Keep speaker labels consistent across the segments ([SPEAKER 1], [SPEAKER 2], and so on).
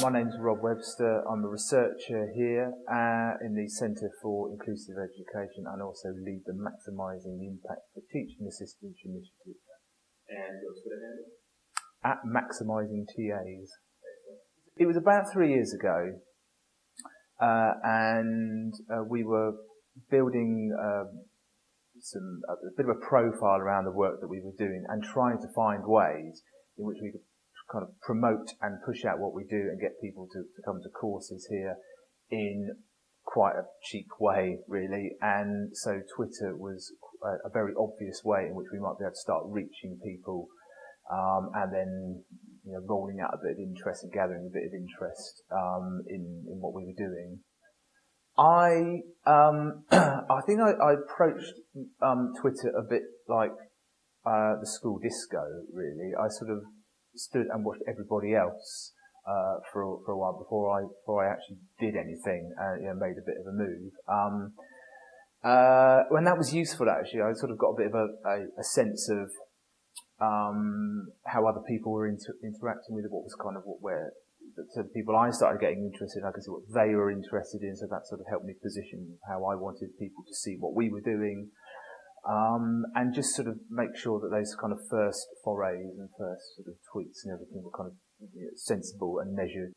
[SPEAKER 1] My name's Rob Webster. I'm a researcher here in the Centre for Inclusive Education and also lead the Maximising the Impact for Teaching Assistants initiative.
[SPEAKER 2] And your Twitter handle?
[SPEAKER 1] At Maximising TAs. It was about 3 years ago, and we were building a bit of a profile around the work that we were doing and trying to find ways in which we could kind of promote and push out what we do and get people to come to courses here in quite a cheap way, really. And so Twitter was a very obvious way in which we might be able to start reaching people, and then rolling out a bit of interest and gathering a bit of interest in what we were doing. I think I approached Twitter a bit like the school disco, really. I sort of stood and watched everybody else for a while before I actually did anything, made a bit of a move. When that was useful, actually, I sort of got a bit of a sense of how other people were interacting with it, what was kind of so the people I started getting interested in, I could see what they were interested in, so that sort of helped me position how I wanted people to see what we were doing, and just sort of make sure that those kind of first forays and first sort of tweets and everything were kind of sensible and measured.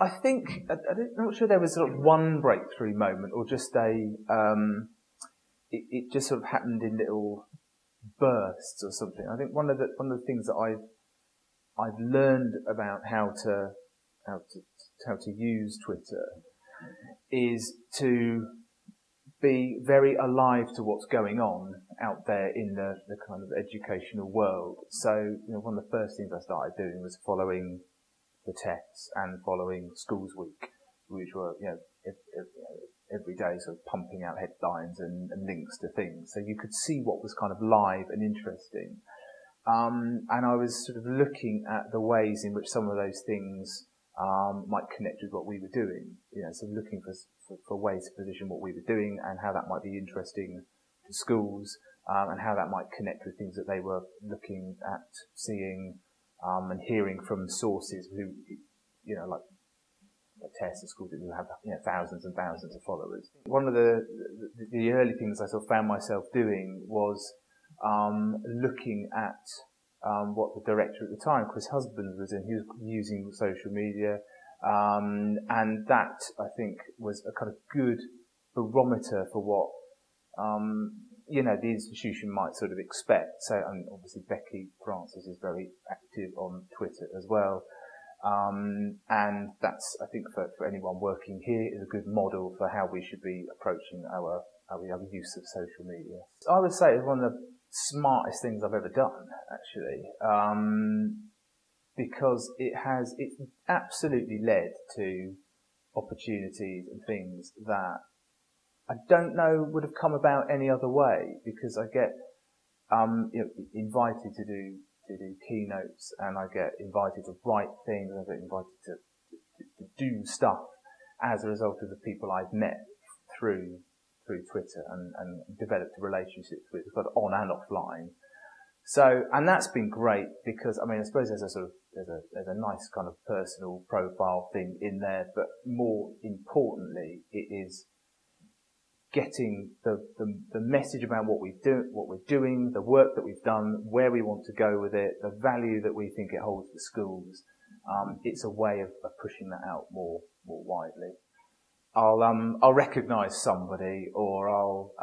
[SPEAKER 1] I think, I'm not sure there was sort of one breakthrough moment or just it just sort of happened in little bursts or something. I think one of the things that I've learned about how to use Twitter is to be very alive to what's going on out there in the kind of educational world. So, one of the first things I started doing was following the tests and following Schools Week, which were, every day sort of pumping out headlines and links to things. So you could see what was kind of live and interesting. And I was sort of looking at the ways in which some of those things might connect with what we were doing. So looking for ways to position what we were doing and how that might be interesting to schools, and how that might connect with things that they were looking at, seeing, and hearing from sources who, like tests and schools that have thousands and thousands of followers. One of the early things I sort of found myself doing was looking at what the director at the time, Chris Husbands, was in. He was using social media, and that, I think, was a kind of good barometer for what the institution might sort of expect. So, obviously Becky Francis is very active on Twitter as well, and that's, I think, for anyone working here, is a good model for how we should be approaching our use of social media. I would say it's one of the smartest things I've ever done, actually, because it's absolutely led to opportunities and things that I don't know would have come about any other way, because I get invited to do keynotes, and I get invited to write things, and I get invited to do stuff as a result of the people I've met through Twitter and developed relationships with, both on and offline. So, and that's been great because, I suppose there's a nice kind of personal profile thing in there, but more importantly, it is getting the message about what we're doing, the work that we've done, where we want to go with it, the value that we think it holds for schools. It's a way of pushing that out more widely. I'll recognise somebody, or I'll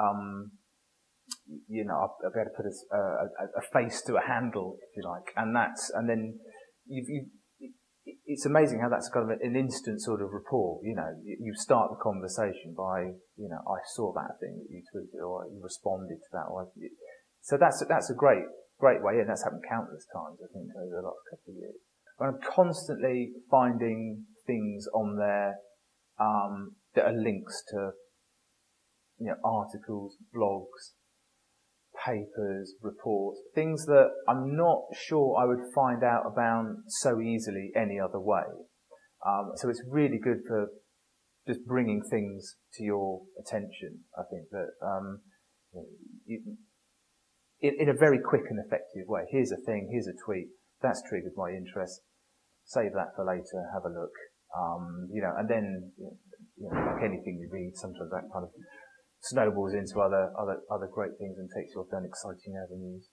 [SPEAKER 1] be able to put a face to a handle, if you like, and then it's amazing how that's kind of an instant sort of rapport. You start the conversation by, I saw that thing that you tweeted, or you responded to that, so that's a great way, and that's happened countless times, I think, over the last couple of years. I'm constantly finding things on there that are links to, articles, blogs, papers, reports, things that I'm not sure I would find out about so easily any other way. So it's really good for just bringing things to your attention. I think that in a very quick and effective way. Here's a thing, here's a tweet, that's triggered my interest. save that for later, have a look. And then, like anything you read, sometimes that kind of snowballs into other great things and takes you off down exciting avenues.